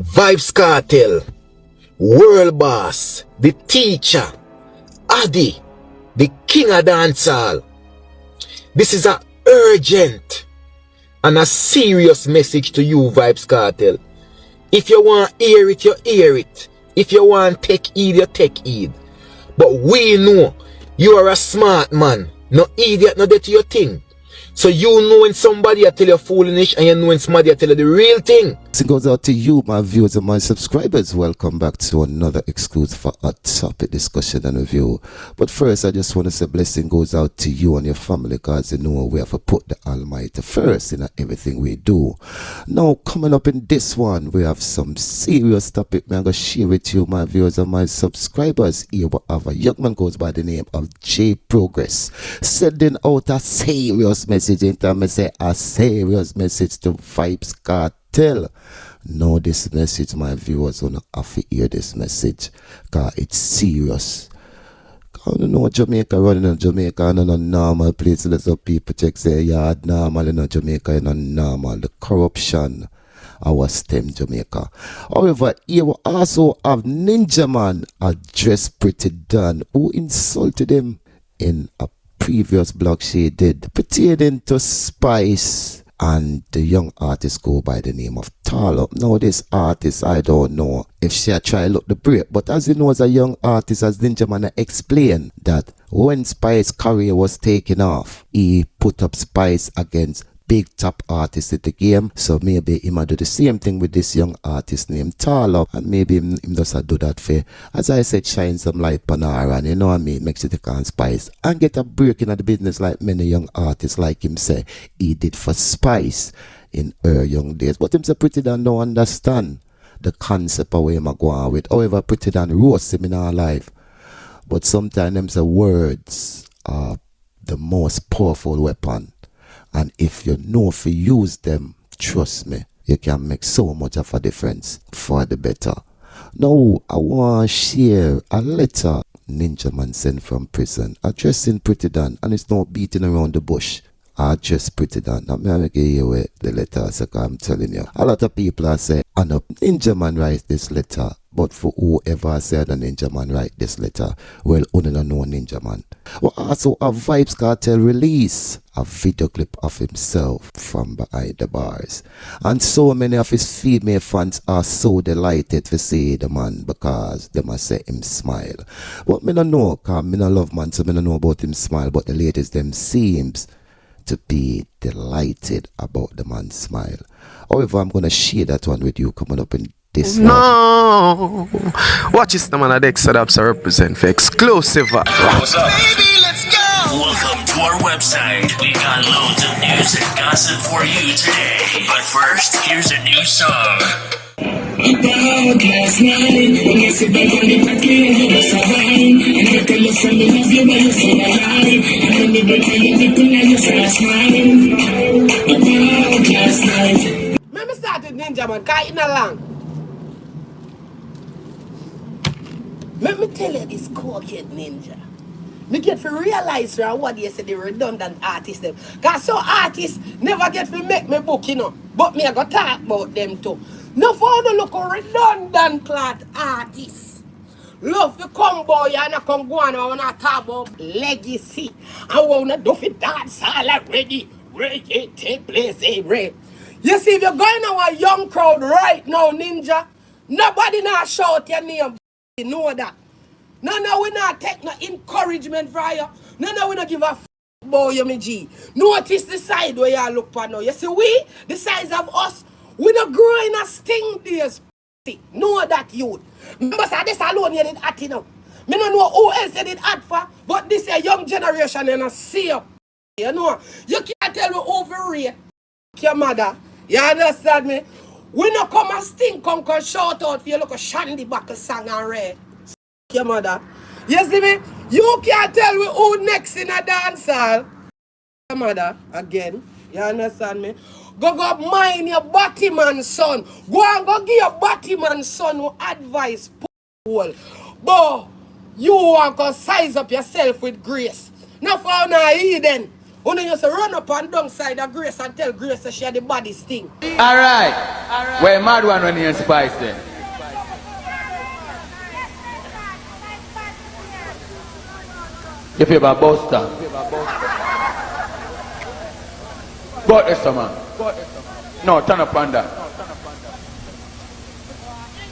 Vybz Kartel, World Boss, the teacher, Addy, the King of Dancehall. This is a urgent and a serious message to you, Vybz Kartel. If you want to hear it, you hear it. If you want to take heed, you take heed. But we know you are a smart man. No idiot, no dirty your thing. So you know when somebody tell you foolish and you know when somebody tell you the real thing. It goes out to you, my viewers and my subscribers. Welcome back to another exclusive for a topic discussion and review. But first, I just want to say blessing goes out to you and your family, because you know we have to put the Almighty first in everything we do. Now, coming up in this one, we have some serious topic I'm going to share with you, my viewers and my subscribers. Here we have a young man goes by the name of J Progress, sending out a serious message. In time I say a serious message to Vybz Kartel. Know this message, my viewers, wanna have to hear this message, cause it's serious. I don't know Jamaica running in Jamaica and a normal place. Lots of people check say yard normal in Jamaica and a normal. The corruption our stem Jamaica. However, here we also have Ninjaman address Pretty Dan, who insulted him in a previous blog she did pertaining to Spice, and the young artist go by the name of Tallup. Now this artist, I don't know if she try look the break, but as you know, as a young artist, as Ninjaman explained that when Spice career was taking off, he put up Spice against big top artists in the game. So maybe he might do the same thing with this young artist named Tallup, and maybe him just do that for, as I said, shine some light on her, and you know what I mean, makes it a Spice and get a break in the business like many young artists like him say he did for Spice in her young days. But him say Pretty Dan don't understand the concept of where him go on with. However, Pretty Dan roast him in our life. But sometimes them say words are the most powerful weapon. And if you know if you use them, trust me, you can make so much of a difference for the better. Now, I want to share a letter Ninjaman sent from prison addressing Pretty Dan, and it's not beating around the bush. I address Pretty Dan. Now, I'm give you the letter, so I'm telling you. A lot of people are saying, I know Ninjaman writes this letter, but for whoever said a Ninjaman write this letter, well, only don't know Ninjaman. We also have Vybz Kartel release a video clip of himself from behind the bars. And so many of his female fans are so delighted to see the man because they must say him smile. But me don't know, because me don't love man, so me don't know about him smile, but the ladies them seems to be delighted about the man's smile. However, I'm going to share that one with you coming up in this one. No, watch this, the man at X-Adapts represent for exclusive. What's up? Baby, let's go! Welcome to our website. We got loads of news and gossip for you today. But first, here's a new song. About last night, when I sit back on the party, you was a wine. And I tell you from the love you, but you feel alive. And then the break of everything, and you feel smile. About last night. Let me start with Ninjaman, cause it's not long. Let me tell you this cokehead ninja. Me get to realize what they say the redundant artists them. Cause some artists never get to make me book, you know. But me I go talk about them too. No for the look redundant clad artists. Love to come boy and I come go on and I talk about legacy. I wanna do for dance all already. Reggae take place, Ray. You see, if you're going to a young crowd right now, Ninja, nobody now shout your name. You know that. No, we not take no encouragement from you. No, we not give a f boy, you me G. Notice the side where you look for now. You see, we, the size of us, we not grow in a sting days. Know that youth. Remember, say this alone you did at now. Me don't know who else you did at for, but this a young generation and a see up. You know, you can't tell me overrate your mother. You understand me? We not come and sting, come shout out for you look a Shandy Buckle song and read. Your mother. You see me? You can't tell me who next in a dance hall. Your mother, again. You understand me? Go mind your Batman son. Go and go give your Batman son who advice. But you want to size up yourself with grace. Now for now, Eden. Only you say run up and down side of Grace and tell Grace that she had the baddest thing. Alright. Well, mad one when you Spice then. You feel about Buster. But it's a man. No, turn up on that.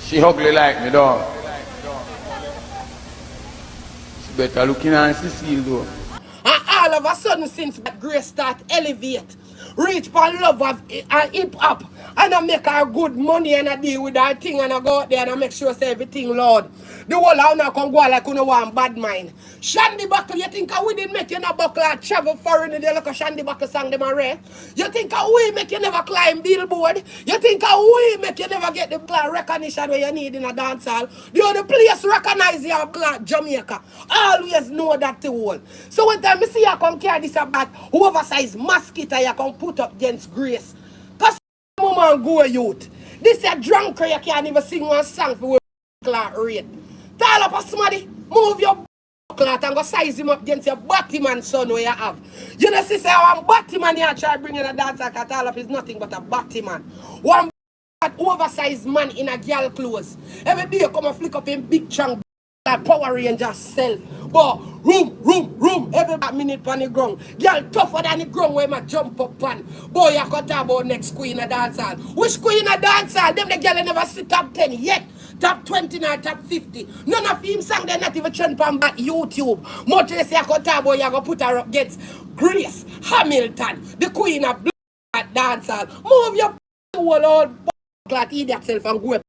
She ugly like me, dog. She better looking on Cecile, though. And all of a sudden, since Grace start elevate, reach for love of hip hop, and I make her good money and I deal with her thing and I go out there and I make sure say everything, Lord. The whole house now can go like you know one bad mind. Shandy Buckle, you think we didn't make you no buckle and travel foreign in the look of Shandy Buckle song them array? You think we make you never climb billboard? You think we make you never get the recognition where you need in a dance hall? The only place recognize you are Jamaica. Always know that the whole. So when time I see you come carry this about oversized mosquito you come put up against Grace. Cause woman go youth. This a drunk you can't even sing one song for rate. Tallup a somebody, move your cloth and go size him up against your Batman son where you have. You know, sister, one Batman you try to bring in a dance like Tallup is nothing but a Batman. One oversized man in a girl clothes. Every day you come and flick up in big chunk like Power Ranger self. But room, every minute on the ground. Girl tougher than the ground where my jump up on. Boy, you can talk about next Queen of Dancehall. Which Queen of Dancehall? Them the girl never sit top 10 yet. Top 20 or top 50. None of him sang they not even trend on back YouTube. Much less you can talk about you go put her up against Grace Hamilton, the Queen of Dancehall. Move your whole old cloth, eat yourself and go up.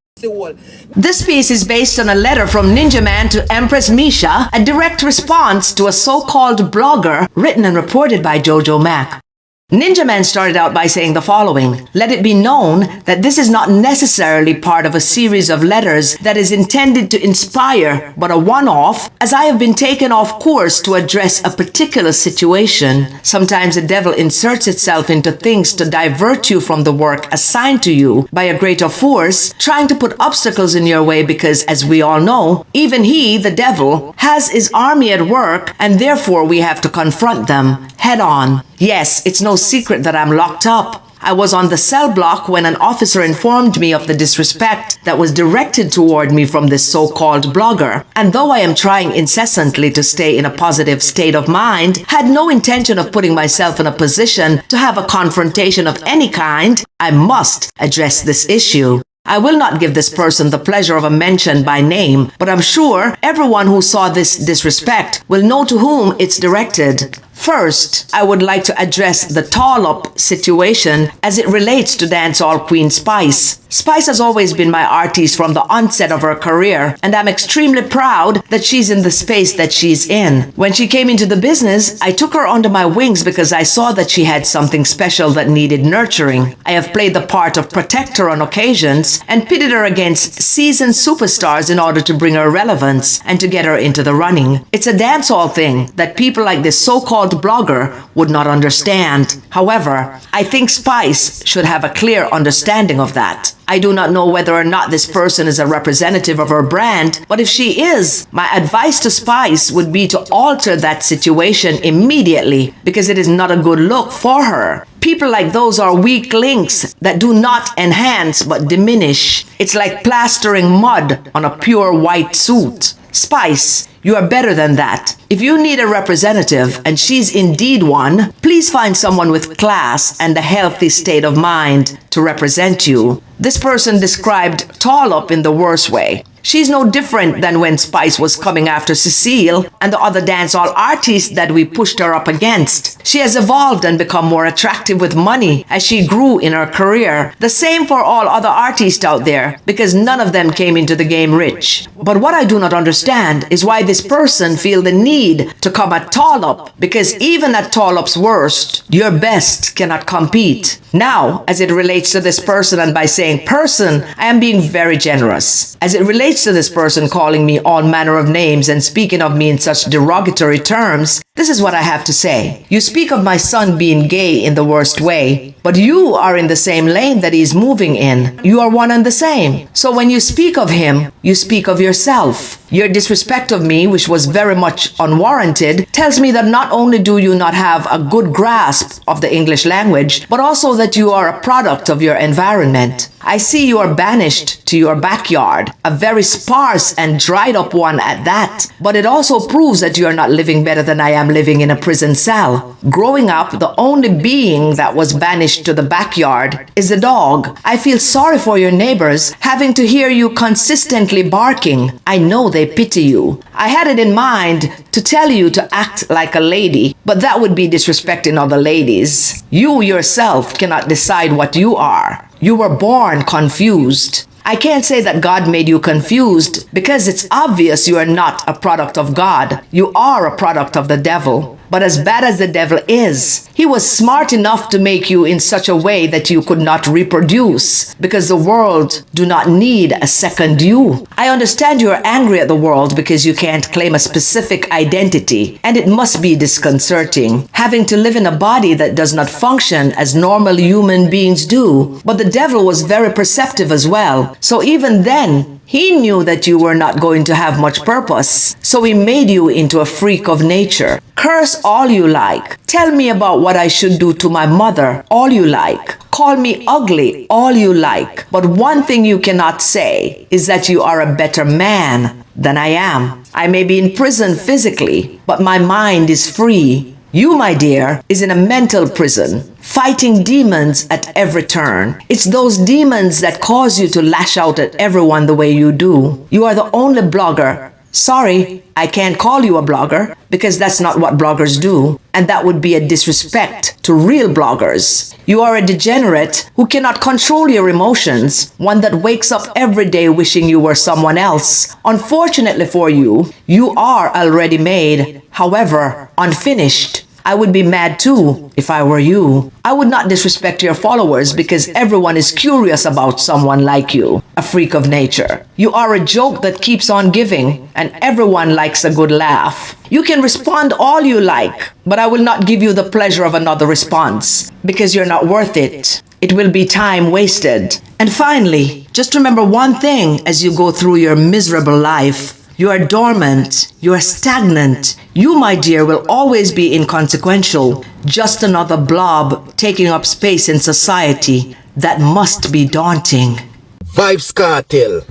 This piece is based on a letter from Ninjaman to Empress Misha, a direct response to a so-called blogger written and reported by Jojo Mac. Ninjaman started out by saying the following: "Let it be known that this is not necessarily part of a series of letters that is intended to inspire, but a one-off, as I have been taken off course to address a particular situation. Sometimes the devil inserts itself into things to divert you from the work assigned to you by a greater force, trying to put obstacles in your way because, as we all know, even he, the devil, has his army at work, and therefore we have to confront them head on. Yes, it's no secret that I'm locked up. I was on the cell block when an officer informed me of the disrespect that was directed toward me from this so-called blogger. And though I am trying incessantly to stay in a positive state of mind, had no intention of putting myself in a position to have a confrontation of any kind, I must address this issue. I will not give this person the pleasure of a mention by name, but I'm sure everyone who saw this disrespect will know to whom it's directed. First, I would like to address the Tallup situation as it relates to dancehall queen Spice. Spice has always been my artiste from the onset of her career, and I'm extremely proud that she's in the space that she's in. When she came into the business, I took her under my wings because I saw that she had something special that needed nurturing. I have played the part of protector on occasions and pitted her against seasoned superstars in order to bring her relevance and to get her into the running. It's a dancehall thing that people like this so-called blogger would not understand. However, I think Spice should have a clear understanding of that. I do not know whether or not this person is a representative of her brand, but if she is, my advice to Spice would be to alter that situation immediately because it is not a good look for her. People like those are weak links that do not enhance but diminish. It's like plastering mud on a pure white suit. Spice, you are better than that. If you need a representative, and she's indeed one, please find someone with class and a healthy state of mind to represent you. This person described Tallup in the worst way. She's no different than when Spice was coming after Cecile and the other dancehall artists that we pushed her up against. She has evolved and become more attractive with money as she grew in her career. The same for all other artists out there, because none of them came into the game rich. But what I do not understand is why this person feel the need to come at Tallup, because even at Tallup's worst, your best cannot compete. Now, as it relates to this person, and by saying person, I am being very generous. As it relates to this person calling me all manner of names and speaking of me in such derogatory terms, this is what I have to say. You speak of my son being gay in the worst way. but you are in the same lane that he's moving in. You are one and the same. So when you speak of him, you speak of yourself. Your disrespect of me, which was very much unwarranted, tells me that not only do you not have a good grasp of the English language, but also that you are a product of your environment. I see you are banished to your backyard, a very sparse and dried up one at that. But it also proves that you are not living better than I am living in a prison cell. Growing up, the only being that was banished to the backyard is the dog. I feel sorry for your neighbors having to hear you consistently barking. I know they pity you. I had it in mind to tell you to act like a lady, but that would be disrespecting other ladies. You yourself cannot decide what you are. You were born confused. I can't say that God made you confused because it's obvious you are not a product of God. You are a product of the devil. But as bad as the devil is, he was smart enough to make you in such a way that you could not reproduce because the world do not need a second you. I understand you are angry at the world because you can't claim a specific identity, and it must be disconcerting having to live in a body that does not function as normal human beings do. But the devil was very perceptive as well. So even then, he knew that you were not going to have much purpose, so he made you into a freak of nature. Curse all you like. Tell me about what I should do to my mother, all you like. Call me ugly, all you like. But one thing you cannot say is that you are a better man than I am. I may be in prison physically, but my mind is free. You, my dear, is in a mental prison, fighting demons at every turn. It's those demons that cause you to lash out at everyone the way you do. You are the only blogger. Sorry, I can't call you a blogger because that's not what bloggers do, and that would be a disrespect to real bloggers. You are a degenerate who cannot control your emotions, one that wakes up every day wishing you were someone else. Unfortunately for you, you are already made, however, unfinished. I would be mad too if I were you. I would not disrespect your followers because everyone is curious about someone like you, a freak of nature. You are a joke that keeps on giving, and everyone likes a good laugh. You can respond all you like, but I will not give you the pleasure of another response because you're not worth it. It will be time wasted. And finally, just remember one thing as you go through your miserable life. You are dormant, you are stagnant. You, my dear, will always be inconsequential, just another blob taking up space in society. That must be daunting. Vybz Kartel,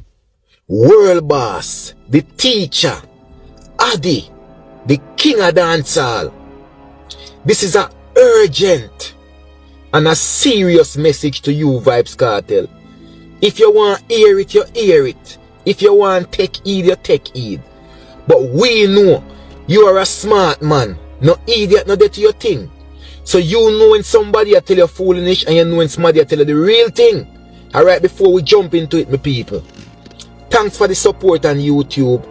world boss, the teacher, Addy, the king of dancehall. This is a urgent and a serious message to you, Vybz Kartel. If you want to hear it, you hear it. If you want take heed, you take heed. But we know you are a smart man. No idiot, no dirty your thing. So you know when somebody a tell you foolishness and you know when somebody a tell you the real thing. Alright, before we jump into it, my people. Thanks for the support on YouTube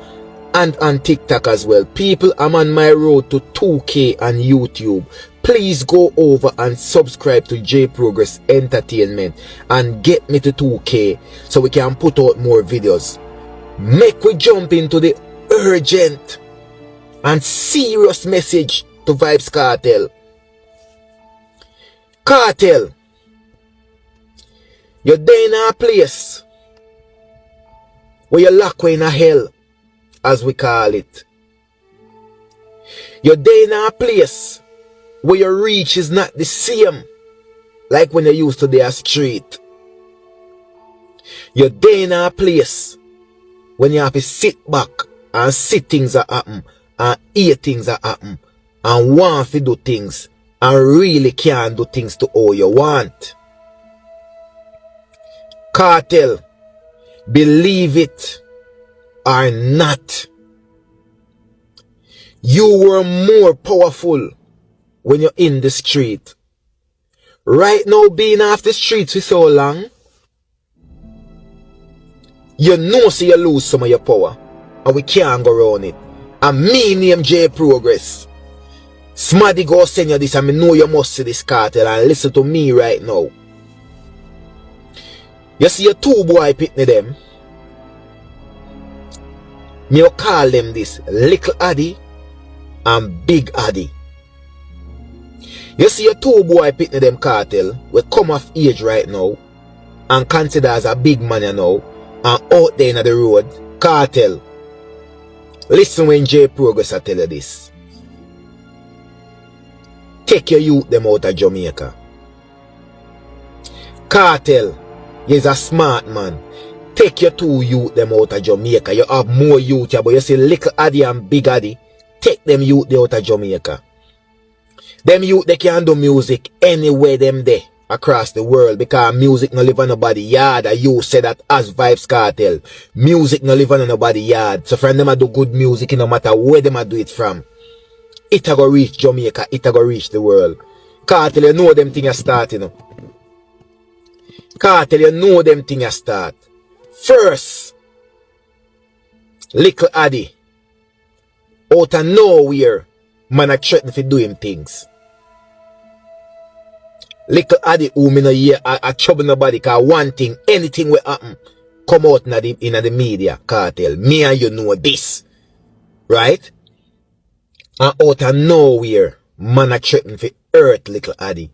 and on TikTok as well. People, I'm on my road to 2K on YouTube. Please go over and subscribe to J Progress Entertainment and get me to 2K so we can put out more videos. Make we jump into the urgent and serious message to Vybz Kartel. Kartel, you're there in a place where you're locked in a hell, as we call it. You're there in a place where your reach is not the same like when you used to their street. You're there in a place when you have to sit back and see things that happen and hear things that happen and want to do things and really can't do things to all you want. Kartel, believe it or not, you were more powerful when you're in the street. Right now, being off the streets for so long, you know so you lose some of your power. And we can't go around it. And me name J Progress. Smaddy go send you this and me know you must see this, Kartel, and listen to me right now. You see your two boy pitney them. Me will call them this Little Addy and Big Addy. You see your two boy pitting them Kartel, we come off age right now, and consider as a big man you know, and out there in the road, Kartel. Listen when J Progress I tell you this. Take your youth them out of Jamaica. Kartel, you's a smart man. Take your two youth them out of Jamaica. You have more youth here, but you see little Addy and big Addy. Take them youth out of Jamaica. Them youth they can do music anywhere them there across the world because music no live on nobody yard. And you say that as Vybz Kartel. Music no live on nobody yard. So friend them a do good music no matter where them a do it from. It a go reach Jamaica, it a go reach the world. Kartel, you know them thing a start, you know. Kartel, you know them thing a start. First, little Addy, out of nowhere, man a threaten for doing things. Little Addy who me no hear a trouble nobody cause one thing, anything will happen, come out in the media, Kartel. Me and you know this. Right? And out of nowhere, man a threaten for hurt little Addy.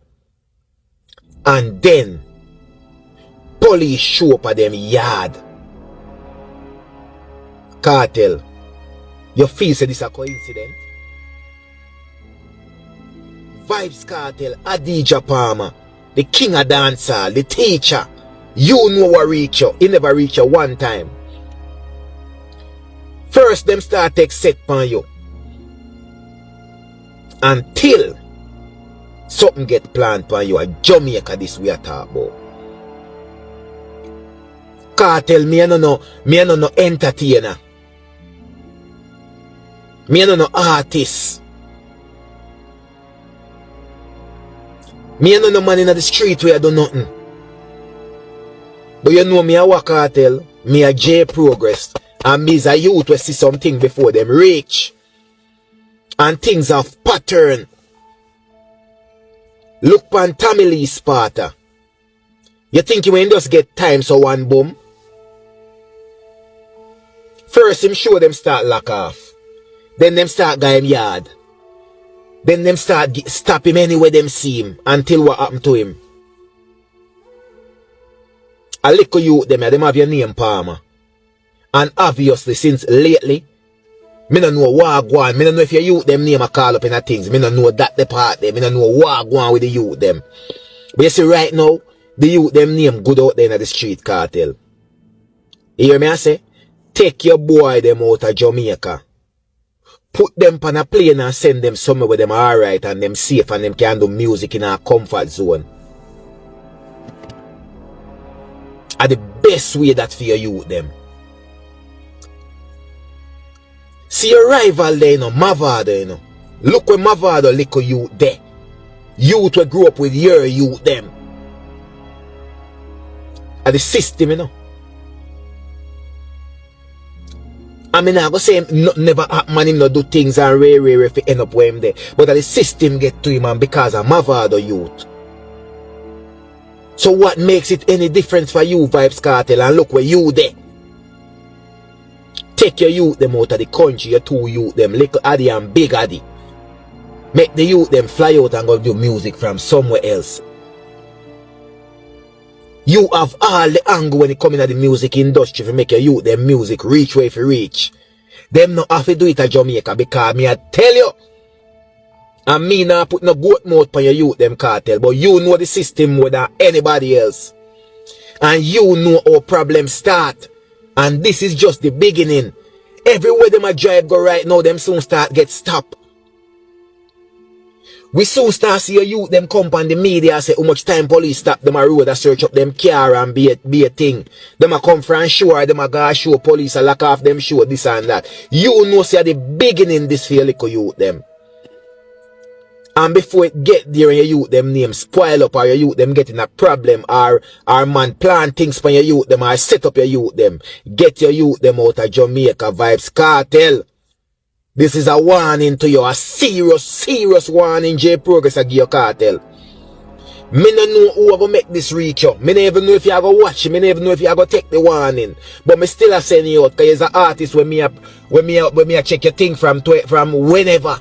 And then, police show up at them yard. Kartel, you feel say this a coincidence? Vybz Kartel, Adidja Palmer, the king of dancehall, the teacher. You know what reach you. He never reach you one time. First them start take set on you. Until something get planned on you at Jamaica this we are talking about. Kartel, me no no entertainer. Me no artist. Me no man in the street where I do nothing. But you know me a work Kartel, me a J Progress, and me is a youth who see something before them reach. And things of pattern. Look pan Tommy Lee Sparta. You think you will just get time so one boom? First him show them start lock off. Then them start guy him yard. Then them start stop him anywhere them see him until what happened to him. A little youth them have your name Palmer. And obviously since lately, me no know what go on. Me no know if your youth them name a call up in a things. Me no know that the part there. Me no know what go on with the youth them. But you see right now, the youth them name good out there in the street Kartel. You hear me I say? Take your boy them out of Jamaica. Put them on a plane and send them somewhere where them are alright and them safe and them can do music in a comfort zone. And the best way that for your youth them. See your rival there, you know, Mavado, you know. Look where Mavado little youth there. Youth will grow up with your youth them. And the system, you know. I mean, I go say him never happen, him no do things and rare if he end up where him there. But the system get to him and because of Mavado youth. So what makes it any difference for you, Vybz Kartel, and look where you there? Take your youth them out of the country, your two youth them, little Addy and big Addy. Make the youth them fly out and go do music from somewhere else. You have all the angle when it come in the music industry to make your youth them music reach where if you reach. Them not have to do it at Jamaica because me I tell you. And me not put no goat mouth on your youth them Kartel, but you know the system more than anybody else. And you know how problems start. And this is just the beginning. Everywhere them a drive go right now, them soon start get stopped. We soon start see a youth them come on the media say how much time police stop them a road a search up them car and be a thing. Them a come from shore, them a go show police a lock off them show this and that. You know see at the beginning this for your little youth them. And before it get there and your youth them name spoil up or your youth them getting a problem or man plan things for your youth them or set up your youth them. Get your youth them out of Jamaica, Vybz Kartel. This is a warning to you, a serious warning J Progress a give your Kartel. Me no know who will make this reach you. Me never know if you are going to watch it. Me never know if you are going to take the warning. But me still a send you out because you're an artist when me a check your thing from whenever.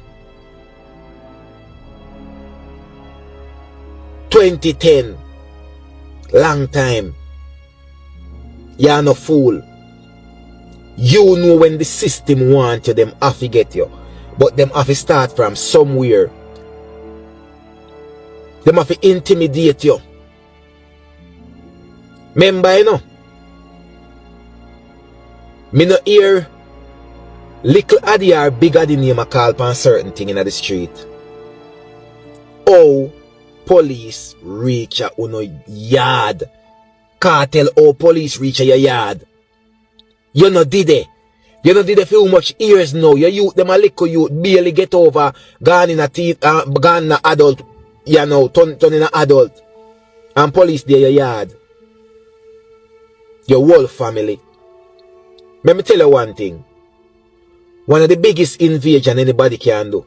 2010. Long time. You're no fool. You know when the system want you, them have to get you. But them have to start from somewhere. Them have to intimidate you. Remember, you know? Me no hear little Addy or big Addy name a call upon certain thing in the street. Oh, police reach a uno yard. Cartel, oh, police reach a your yard. You no did it. You no did it for how much years now. You youth, them a little youth, barely get over, gone in a teen, gone in a adult, you know, turn in a adult. And police there your yard. Your whole family. Let me tell you one thing. One of the biggest invasion anybody can do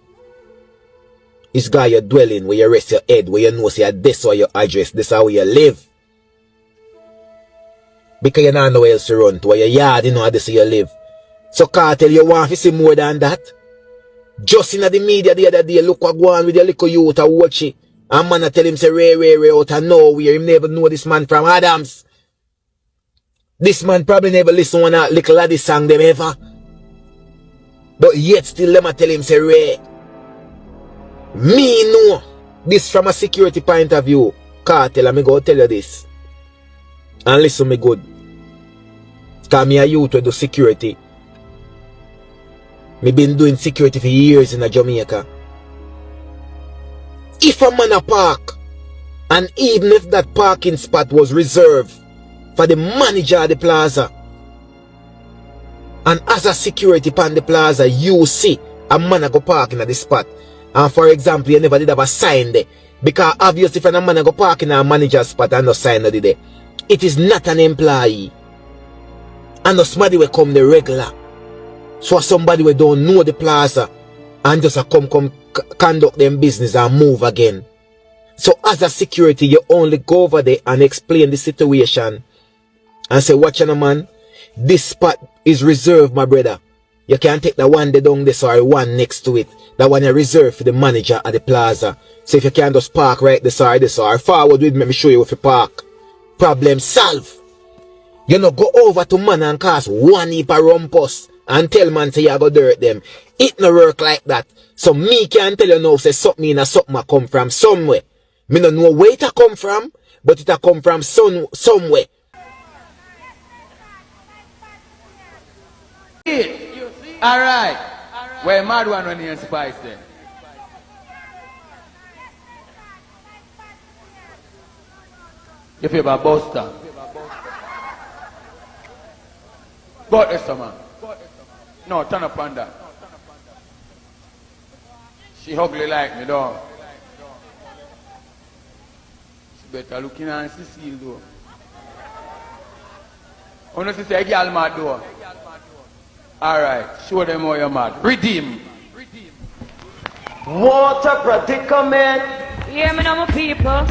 is go your dwelling where you rest your head, where you know say this or your address, this is how you live. Because you don't know where else to run to, where your yard, you know how this you live. So Cartel, you want to see more than that? Just in the media the other day, look what go on with your little youth and watch it. And man I tell him say Ray out of nowhere, him never know this man from Adams. This man probably never listen to one little laddie song them ever. But yet still them a tell him say Ray. Me know this from a security point of view. Cartel, I'm going to tell you this. And listen me good. Because me a youth to do security. Me been doing security for years in Jamaica. If a man a park, and even if that parking spot was reserved for the manager of the plaza, and as a security pan the plaza, you see a man a go parking at the spot. And for example, you never did have a sign there. Because obviously if a man a go parking at a manager's spot and no sign there, it is not an employee. And no somebody will come the regular. So somebody will don't know the plaza and just come conduct them business and move again. So as a security, you only go over there and explain the situation and say, watch on man, this spot is reserved, my brother. You can't take the one there down there, sorry, one next to it. That one is reserved for the manager at the plaza. So if you can't just park right there, sorry, forward with me, let me show you if you park. Problem solved. You know, go over to man and cast one heap of rumpus and tell man say you go dirt them. It no work like that. So me can tell you now say something in a something a come from somewhere. Me no know where it a come from, but it a come from somewhere. Alright. Where mad one when you spice then? You feel about Buster. But it's a man. No, turn up on that. She ugly like me, dog. She better looking and Cecile, though. I want to say, girl mad, though. Alright, show them how you're mad. Redeem. Water predicament. Hear me now, my people.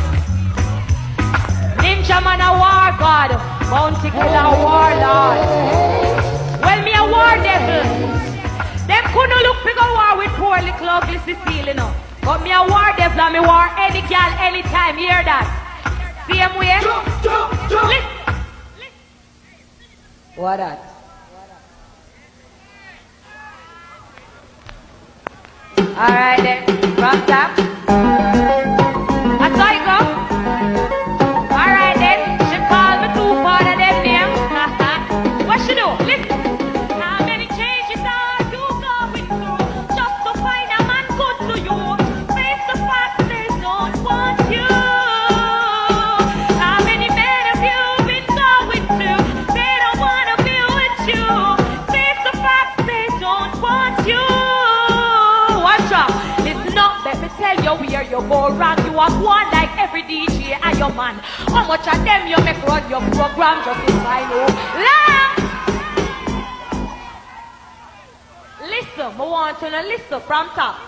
Ninjaman a war god, Montego Bay a warlord. Well, me a war devil. Them couldn't look to go war with poor little ugly Cecile, you know. But me a war devil and me war any girl anytime. Hear that? Same way. Listen. What that? Alright then, from top. That's how you go. Alright then, she called me two part of them names. What she do? Listen. How many changes are you going through just to find a man good to you? Face the fact they don't want you. How many men have you been going through? They don't want to be with you. Face the fact they don't want you. Listen up, let me tell you where you go wrong. You are one like every DJ and your man. How much of them you make run your program just in I know? Listen, I want to know, listen from top.